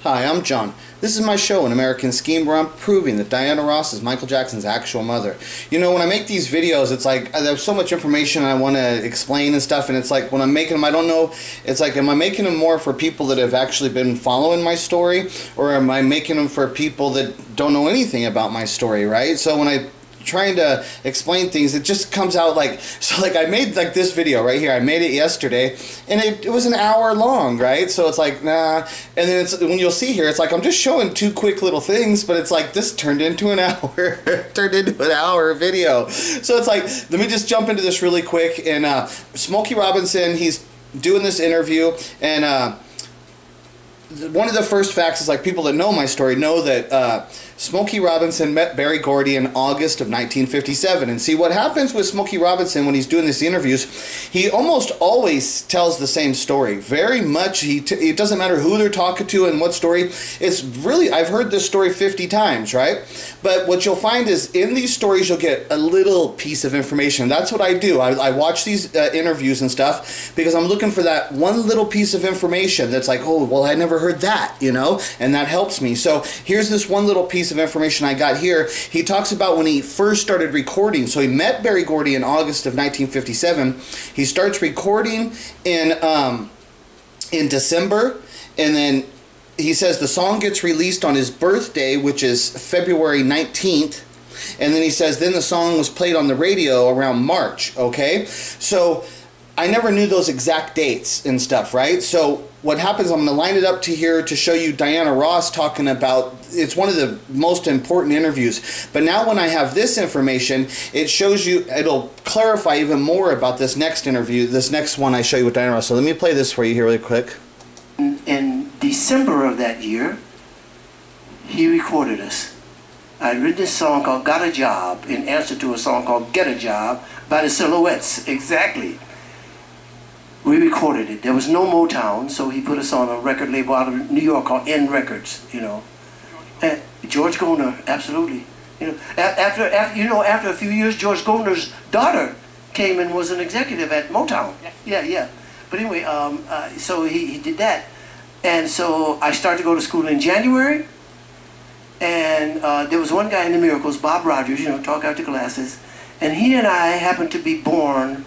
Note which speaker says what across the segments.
Speaker 1: Hi, I'm John. This is my show, An American Scheme, where I'm proving that Diana Ross is Michael Jackson's actual mother. You know, when I make these videos, it's like, there's so much information I want to explain and stuff, and it's like, when I'm making them, I don't know, it's like, am I making them more for people that have actually been following my story, or am I making them for people that don't know anything about my story, right? So when I trying to explain things, it just comes out like, so like I made like this video right here, I made it yesterday, and it was an hour long, right? So it's like, nah, and then it's, when you'll see here, it's like I'm just showing two quick little things, but it's like this turned into an hour, turned into an hour video. So it's like, let me just jump into this really quick, and Smokey Robinson, he's doing this interview, and one of the first facts is, like, people that know my story know that Smokey Robinson met Berry Gordy in August of 1957. And see, what happens with Smokey Robinson when he's doing these interviews, he almost always tells the same story. Very much, it doesn't matter who they're talking to and what story. It's really, I've heard this story 50 times, right? But what you'll find is, in these stories, you'll get a little piece of information. That's what I do. I watch these interviews and stuff because I'm looking for that one little piece of information that's like, oh, well, I never heard that, you know, and that helps me. So here's this one little piece of information I got here. He talks about when he first started recording. So he met Berry Gordy in August of 1957. He starts recording in December, and then he says the song gets released on his birthday, which is February 19th. And then he says then the song was played on the radio around March, okay? So I never knew those exact dates and stuff, right? So what happens, I'm going to line it up to here to show you Diana Ross talking about, it's one of the most important interviews. But now when I have this information, it shows you, it'll clarify even more about this next interview, this next one I show you with Diana Ross. So let me play this for you here really quick.
Speaker 2: In December of that year, he recorded us. I had written this song called Got a Job in answer to a song called Get a Job by the Silhouettes. Exactly. We recorded it. There was no Motown, so he put us on a record label out of New York called N Records, you know. And George Goldner, absolutely. You know, after a few years, George Goldner's daughter came and was an executive at Motown. Yeah. But anyway, so he did that. And so I started to go to school in January, and there was one guy in the Miracles, Bob Rogers, you know, talk after classes, and he and I happened to be born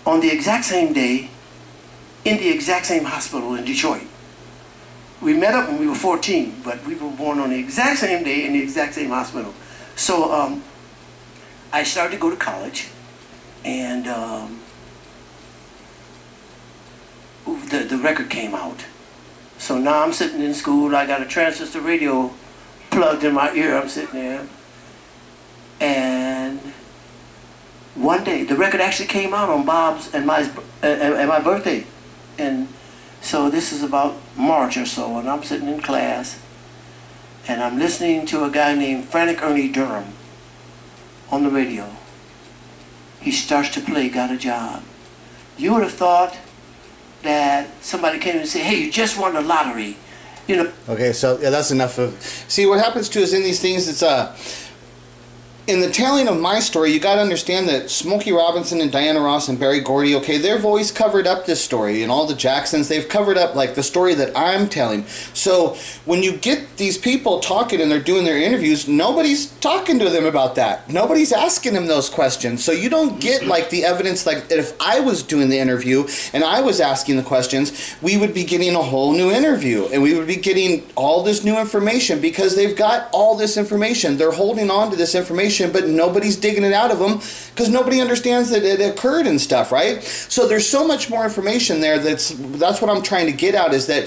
Speaker 2: on the exact same day in the exact same hospital in Detroit. We met up when we were 14, but we were born on the exact same day in the exact same hospital. So I started to go to college, and the record came out. So now I'm sitting in school, I got a transistor radio plugged in my ear, I'm sitting there, and one day, the record actually came out on Bob's and my birthday. And so this is about March or so, and I'm sitting in class, and I'm listening to a guy named Frantic Ernie Durham on the radio. He starts to play Got a Job. You would have thought that somebody came and said, hey, you just won the lottery. You know. Okay, so yeah, that's enough of. See, what happens too is in these things, it's in the telling of my story, you got to understand that Smokey Robinson and Diana Ross and Berry Gordy, okay, they've always covered up this story, and all the Jacksons, they've covered up like the story that I'm telling. So when you get these people talking and they're doing their interviews, nobody's talking to them about that. Nobody's asking them those questions. So you don't get like the evidence like if I was doing the interview and I was asking the questions, we would be getting a whole new interview and we would be getting all this new information because they've got all this information. They're holding on to this information, but nobody's digging it out of them because nobody understands that it occurred and stuff, right? So there's so much more information there. That's what I'm trying to get out, is that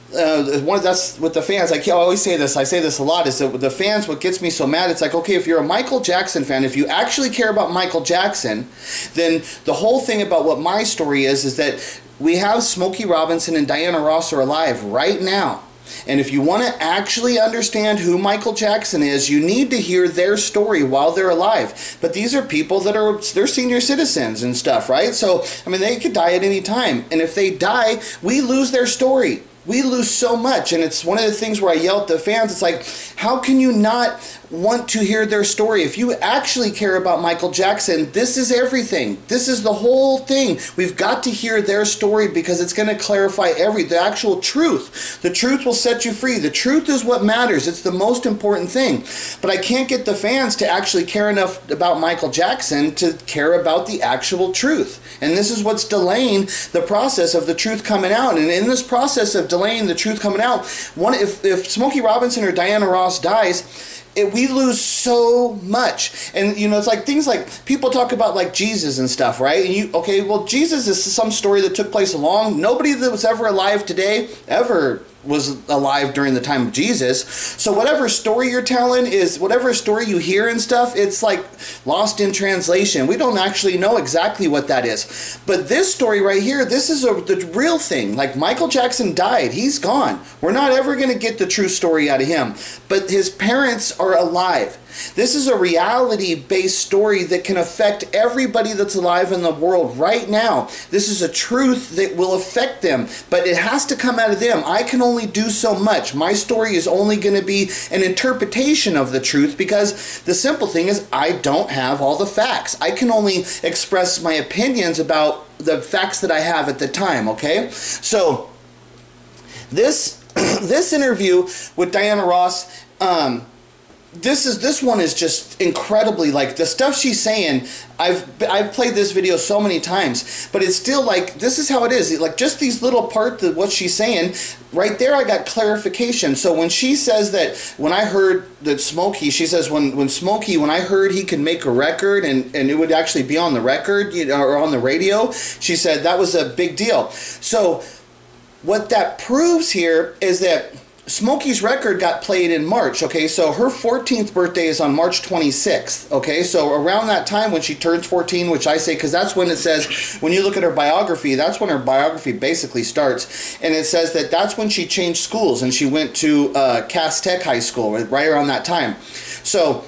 Speaker 2: that's with the fans. I always say this, I say this a lot, is that with the fans, what gets me so mad, it's like, okay, if you're a Michael Jackson fan, if you actually care about Michael Jackson, then the whole thing about what my story is that we have Smokey Robinson and Diana Ross are alive right now. And if you want to actually understand who Michael Jackson is, you need to hear their story while they're alive. But these are people that they're senior citizens and stuff, right? So, I mean, they could die at any time. And if they die, we lose their story. We lose so much. And it's one of the things where I yell at the fans. It's like, how can you not
Speaker 1: want to hear their story, if you actually care about Michael Jackson, this is everything. This is the whole thing. We've got to hear their story because it's going to clarify the actual truth. The truth will set you free. The truth is what matters. It's the most important thing. But I can't get the fans to actually care enough about Michael Jackson to care about the actual truth. And this is what's delaying the process of the truth coming out. And in this process of delaying the truth coming out, if Smokey Robinson or Diana Ross dies, we lose so much. And you know, it's like things like people talk about like Jesus and stuff, right? And okay, well, Jesus is some story that took place nobody that was ever alive today ever was alive during the time of Jesus. So whatever story you're telling is, whatever story you hear and stuff, it's like lost in translation. We don't actually know exactly what that is. But this story right here, this is the real thing. Like Michael Jackson died. He's gone. We're not ever going to get the true story out of him. But his parents are alive. This is a reality-based story that can affect everybody that's alive in the world right now. This is a truth that will affect them, but it has to come out of them. I can only do so much. My story is only going to be an interpretation of the truth because the simple thing is I don't have all the facts. I can only express my opinions about the facts that I have at the time, okay? So this interview with Diana Ross, this one is just incredibly, like, the stuff she's saying, I've played this video so many times, but it's still like, this is how it is. Like, just these little parts of what she's saying, right there I got clarification. So when she says that, when I heard that Smokey, she says when Smokey, when I heard he could make a record and it would actually be on the record, you know, or on the radio, she said that was a big deal. So what that proves here is that Smokey's record got played in March, okay? So her 14th birthday is on March 26th, okay? So around that time when she turns 14, which I say, because that's when it says, when you look at her biography, that's when her biography basically starts. And it says that that's when she changed schools and she went to Cass Tech High School, right around that time. So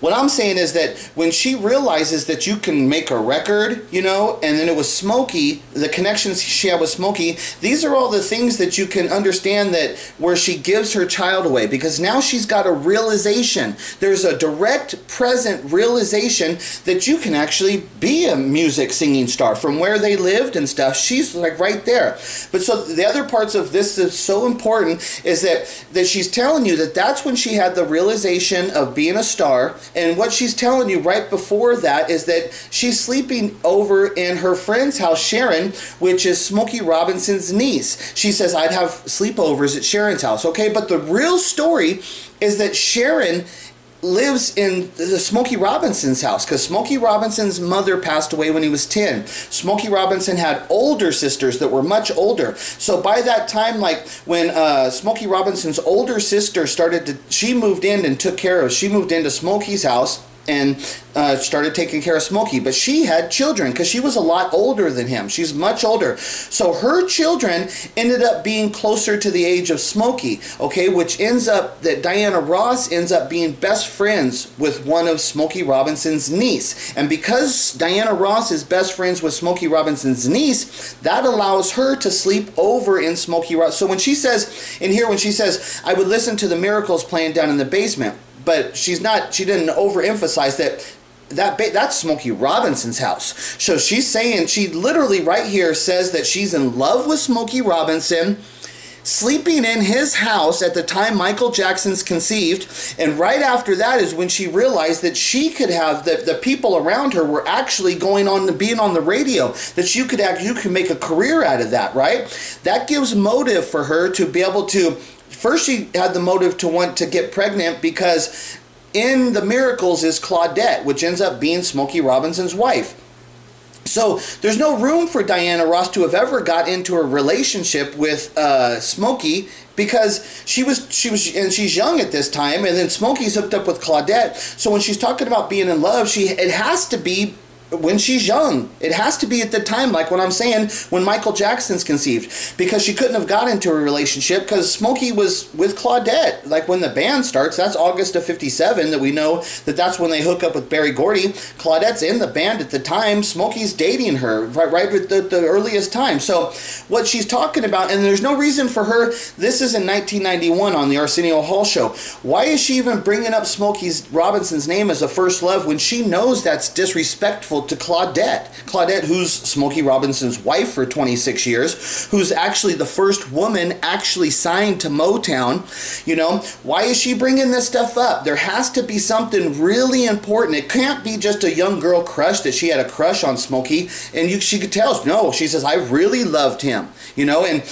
Speaker 1: what I'm saying is that when she realizes that you can make a record, you know, and then it was Smokey, the connections she had with Smokey, these are all the things that you can understand that where she gives her child away, because now she's got a realization. There's a direct, present realization that you can actually be a music singing star from where they lived and stuff. She's like right there. But so the other parts of this is so important is that she's telling you that that's when she had the realization of being a star. And what she's telling you right before that is that she's sleeping over in her friend's house, Sharon, which is Smokey Robinson's niece. She says, I'd have sleepovers at Sharon's house. Okay, but the real story is that Sharon lives in the Smokey Robinson's house because Smokey Robinson's mother passed away when he was 10. Smokey Robinson had older sisters that were much older. So by that time, like when Smokey Robinson's older sister she moved in and took care of, she moved into Smokey's house and started taking care of Smokey. But she had children because she was a lot older than him. She's much older. So her children ended up being closer to the age of Smokey, okay, which ends up that Diana Ross ends up being best friends with one of Smokey Robinson's niece. And because Diana Ross is best friends with Smokey Robinson's niece, that allows her to sleep over in Smokey Ross. So when she says, in here, when she says, I would listen to the Miracles playing down in the basement, but she didn't overemphasize that's Smokey Robinson's house. So she's saying, she literally right here says that she's in love with Smokey Robinson, sleeping in his house at the time Michael Jackson's conceived, and right after that is when she realized that she could have, the people around her were actually going on to being on the radio, that you could make a career out of that, right? That gives motive for her to be able to. First, she had the motive to want to get pregnant because in the Miracles is Claudette, which ends up being Smokey Robinson's wife. So there's no room for Diana Ross to have ever got into a relationship with Smokey because she was and she's young at this time, and then Smokey's hooked up with Claudette. So when she's talking about being in love, it has to be when she's young. It has to be at the time, like when I'm saying when Michael Jackson's conceived, because she couldn't have got into a relationship because Smokey was with Claudette. Like when the band starts, that's August of '57 that we know that's when they hook up with Berry Gordy. Claudette's in the band at the time. Smokey's dating her right at the earliest time. So what she's talking about, and there's no reason for her, this is in 1991 on the Arsenio Hall Show. Why is she even bringing up Smokey Robinson's name as a first love when she knows that's disrespectful to Claudette? Claudette, who's Smokey Robinson's wife for 26 years, who's actually the first woman actually signed to Motown. You know, why is she bringing this stuff up? There has to be something really important. It can't be just a young girl crush that she had a crush on Smokey, and she could tell. No, she says, I really loved him. You know, and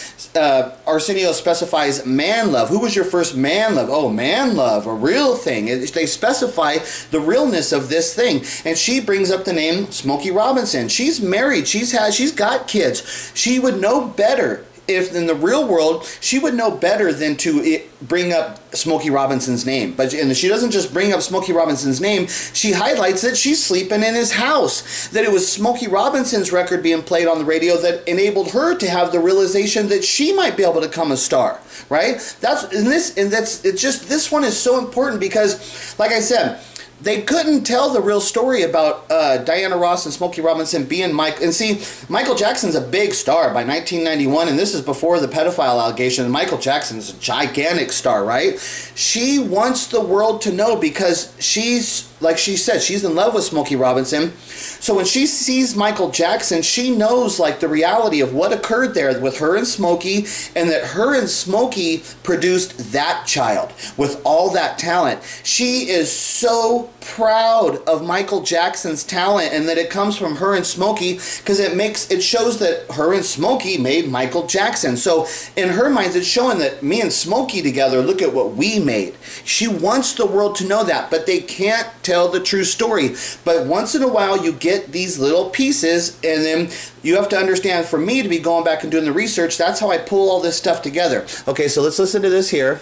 Speaker 1: Arsenio specifies man love. Who was your first man love? Oh, man love, a real thing. They specify the realness of this thing. And she brings up the name Smokey Robinson. She's married. She's got kids. She would know better. If in the real world, she would know better than to bring up Smokey Robinson's name. And she doesn't just bring up Smokey Robinson's name, she highlights that she's sleeping in his house. That it was Smokey Robinson's record being played on the radio that enabled her to have the realization that she might be able to become a star. Right? This one is so important because, like I said, they couldn't tell the real story about Diana Ross and Smokey Robinson being Mike. And see, Michael Jackson's a big star by 1991, and this is before the pedophile allegation. Michael Jackson's a gigantic star, right? She wants the world to know because she's, like she said, she's in love with Smokey Robinson. So when she sees Michael Jackson, she knows like the reality of what occurred there with her and Smokey, and that her and Smokey produced that child with all that talent. She is so proud of Michael Jackson's talent and that it comes from her and Smokey because it shows that her and Smokey made Michael Jackson. So in her mind, it's showing that me and Smokey together, look at what we made. She wants the world to know that, but they can't tell the true story. But once in a while you get these little pieces, and then you have to understand, for me to be going back and doing the research, that's how I pull all this stuff together. Okay, so let's listen to this here.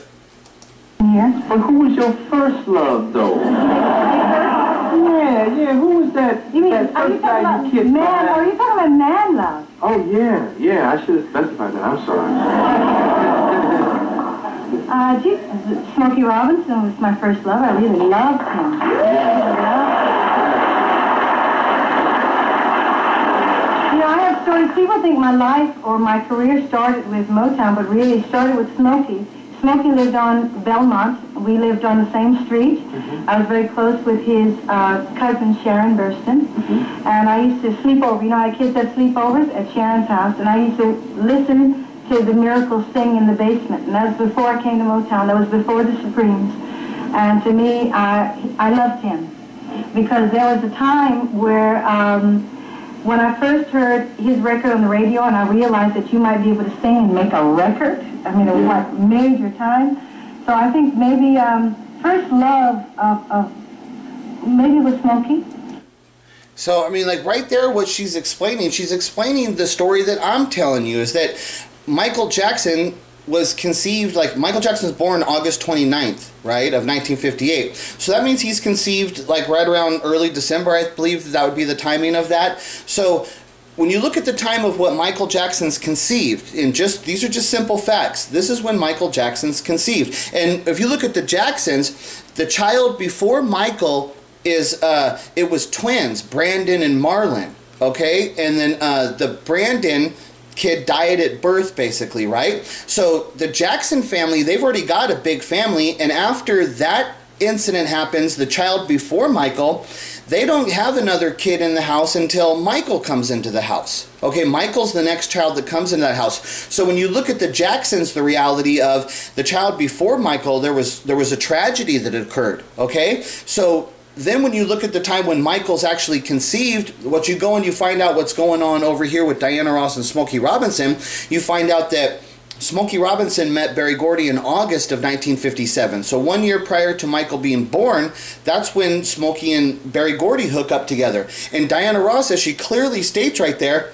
Speaker 3: Yes, but who was your first love, though? Yeah, who was that?
Speaker 4: You mean,
Speaker 3: that
Speaker 4: are you
Speaker 3: first guy
Speaker 4: talking
Speaker 3: you kissed?
Speaker 4: about man? Are you talking about man love?
Speaker 3: Oh, yeah, I should have specified that. I'm sorry.
Speaker 4: Smokey Robinson was my first love. I really loved him. You know, I have stories. People think my life or my career started with Motown, but really it started with Smokey. Smokey lived on Belmont. We lived on the same street. Mm-hmm. I was very close with his cousin, Sharon Burston. Mm-hmm. And I used to sleep over. You know, I had kids that sleepovers at Sharon's house, and I used to listen to the Miracles sing in the basement. And that was before I came to Motown. That was before the Supremes. And to me, I loved him. Because there was a time where when I first heard his record on the radio and I realized that you might be able to sing and make a record, I mean, it was like major time. So I think maybe first love of maybe with Smokey.
Speaker 1: So, I mean, like right there, what she's explaining the story that I'm telling you, is that Michael Jackson was conceived, like Michael Jackson's born August 29th, right, of 1958. So that means he's conceived like right around early December, I believe that would be the timing of that. So when you look at the time of what Michael Jackson's conceived, and these are just simple facts, this is when Michael Jackson's conceived. And if you look at the Jacksons, the child before Michael is, it was twins, Brandon and Marlon, okay? And then the Brandon kid died at birth, basically, right? So the Jackson family, they've already got a big family, and after that incident happens, the child before Michael, they don't have another kid in the house until Michael comes into the house. Okay, Michael's the next child that comes into that house. So when you look at the Jacksons, the reality of the child before Michael, there was a tragedy that occurred, okay? So then when you look at the time when Michael's actually conceived, what you go and you find out what's going on over here with Diana Ross and Smokey Robinson, you find out that Smokey Robinson met Berry Gordy in August of 1957. So 1 year prior to Michael being born, that's when Smokey and Berry Gordy hook up together. And Diana Ross, as she clearly states right there,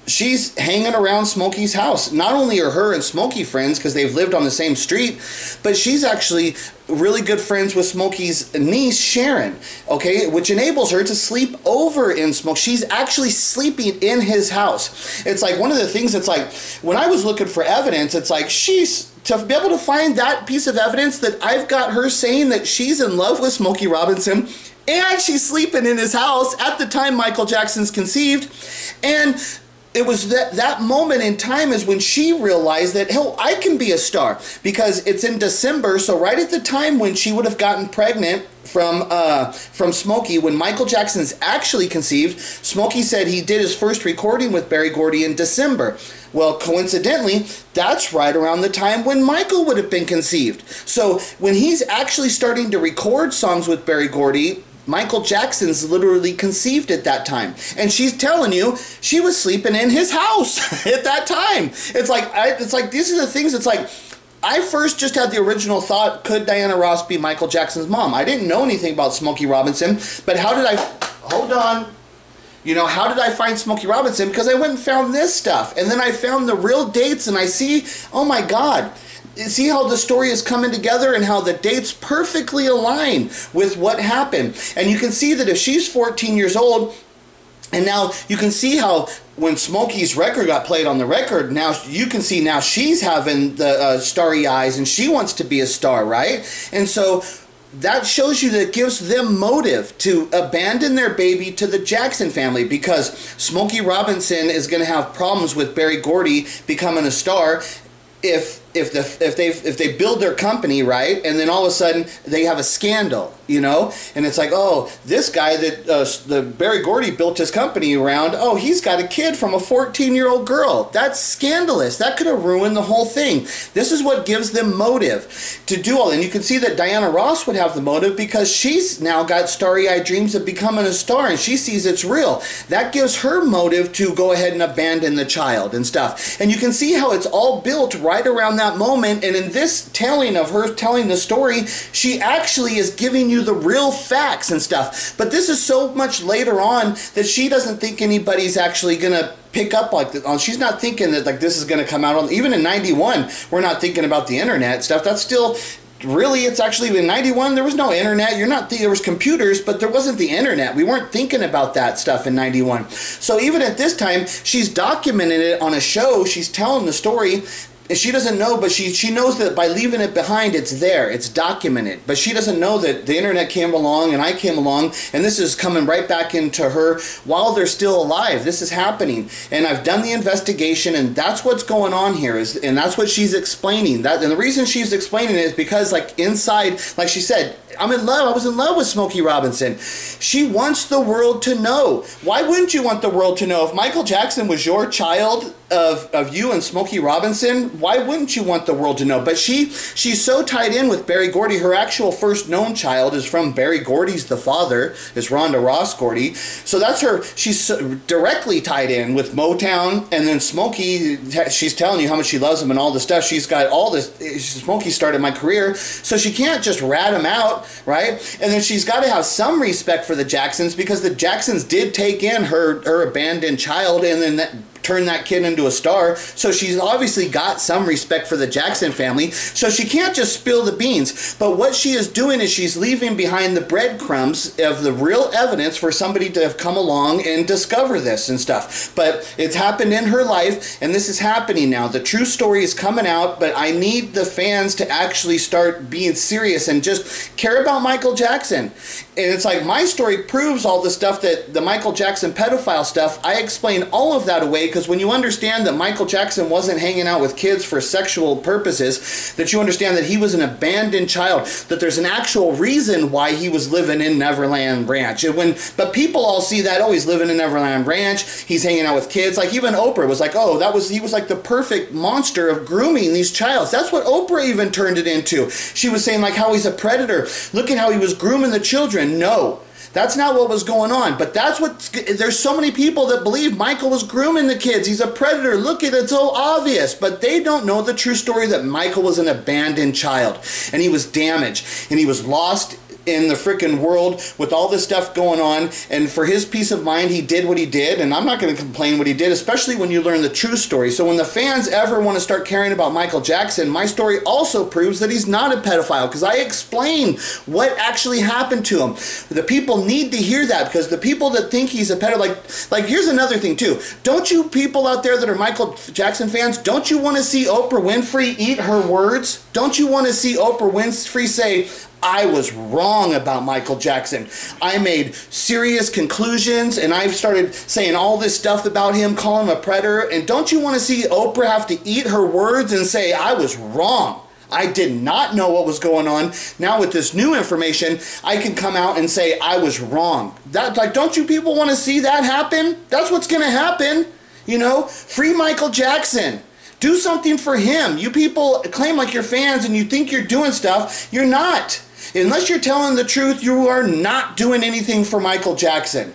Speaker 1: she's hanging around Smokey's house. Not only are her and Smokey friends because they've lived on the same street, but she's actually really good friends with Smokey's niece, Sharon, okay, which enables her to sleep over in Smokey. She's actually sleeping in his house. It's like one of the things, it's like, when I was looking for evidence, it's like, to be able to find that piece of evidence that I've got her saying that she's in love with Smokey Robinson, and she's sleeping in his house at the time Michael Jackson's conceived, and it was that moment in time is when she realized that, hell, I can be a star, because it's in December, so right at the time when she would have gotten pregnant from Smokey, when Michael Jackson's actually conceived, Smokey said he did his first recording with Berry Gordy in December. Well, coincidentally, that's right around the time when Michael would have been conceived. So when he's actually starting to record songs with Berry Gordy, Michael Jackson's literally conceived at that time. And she's telling you she was sleeping in his house at that time. It's like these are the things, it's like, I first just had the original thought, could Diana Ross be Michael Jackson's mom? I didn't know anything about Smokey Robinson, but how did I, hold on, you know, how did I find Smokey Robinson? Because I went and found this stuff, and then I found the real dates, and I see, oh my God, see how the story is coming together and how the dates perfectly align with what happened. And you can see that if she's 14 years old, and now you can see how when Smokey's record got played on the record, now you can see now she's having the starry eyes and she wants to be a star, right? And so that shows you that it gives them motive to abandon their baby to the Jackson family, because Smokey Robinson is going to have problems with Berry Gordy becoming a star if they build their company, right, and then all of a sudden they have a scandal, you know, and it's like, oh, this guy that the Berry Gordy built his company around, oh, he's got a kid from a 14-year-old girl. That's scandalous. That could have ruined the whole thing. This is what gives them motive to do all. And you can see that Diana Ross would have the motive because she's now got starry-eyed dreams of becoming a star, and she sees it's real. That gives her motive to go ahead and abandon the child and stuff. And you can see how it's all built right around that moment. And in this telling of her telling the story, she actually is giving you the real facts and stuff. But this is so much later on that she doesn't think anybody's actually gonna pick up like this. She's not thinking that like this is gonna come out on, even in 91 we're not thinking about the internet stuff. That's still really, it's actually in 91 there was no internet. There was computers, but there wasn't the internet. We weren't thinking about that stuff in 91. So even at this time, she's documenting it on a show. She's telling the story. She doesn't know, but she knows that by leaving it behind, it's there, it's documented. But she doesn't know that the internet came along and I came along, and this is coming right back into her while they're still alive. This is happening, and I've done the investigation, and that's what's going on here, and that's what she's explaining. And the reason she's explaining it is because, like, inside, like she said, I'm in love. I was in love with Smokey Robinson. She wants the world to know. Why wouldn't you want the world to know? If Michael Jackson was your child of you and Smokey Robinson, why wouldn't you want the world to know? But she's so tied in with Berry Gordy. Her actual first known child is from Berry Gordy's the father, is Rhonda Ross Gordy. So that's her. She's so directly tied in with Motown, and then Smokey, she's telling you how much she loves him and all this stuff. She's got all this. Smokey started my career, so she can't just rat him out, right? And then she's got to have some respect for the Jacksons, because the Jacksons did take in her abandoned child and then turn that kid into a star. So she's obviously got some respect for the Jackson family. So she can't just spill the beans. But what she is doing is she's leaving behind the breadcrumbs of the real evidence for somebody to have come along and discover this and stuff. But it's happened in her life, and this is happening now. The true story is coming out, but I need the fans to actually start being serious and just care about Michael Jackson. And it's like, my story proves all the stuff that the Michael Jackson pedophile stuff, I explain all of that away, because when you understand that Michael Jackson wasn't hanging out with kids for sexual purposes, that you understand that he was an abandoned child, that there's an actual reason why he was living in Neverland Ranch. But people all see that, oh, he's living in Neverland Ranch, he's hanging out with kids. Like even Oprah was like, oh, he was like the perfect monster of grooming these childs. That's what Oprah even turned it into. She was saying like how he's a predator. Look at how he was grooming the children. No. That's not what was going on, but that's what, there's so many people that believe Michael was grooming the kids. He's a predator. Look at it, it's so obvious, but they don't know the true story that Michael was an abandoned child, and he was damaged, and he was lost in the freaking world with all this stuff going on, and for his peace of mind, he did what he did, and I'm not going to complain what he did, especially when you learn the true story. So when the fans ever want to start caring about Michael Jackson, my story also proves that he's not a pedophile, because I explain what actually happened to him. The people need to hear that, because the people that think he's a pedophile, like here's another thing too. Don't you people out there that are Michael Jackson fans, don't you want to see Oprah Winfrey eat her words? Don't you want to see Oprah Winfrey say, I was wrong about Michael Jackson. I made serious conclusions, and I've started saying all this stuff about him, calling him a predator, and don't you want to see Oprah have to eat her words and say, I was wrong. I did not know what was going on. Now with this new information, I can come out and say I was wrong. That, like, don't you people want to see that happen? That's what's going to happen. You know, free Michael Jackson. Do something for him. You people claim like you're fans and you think you're doing stuff. You're not. Unless you're telling the truth, you are not doing anything for Michael Jackson.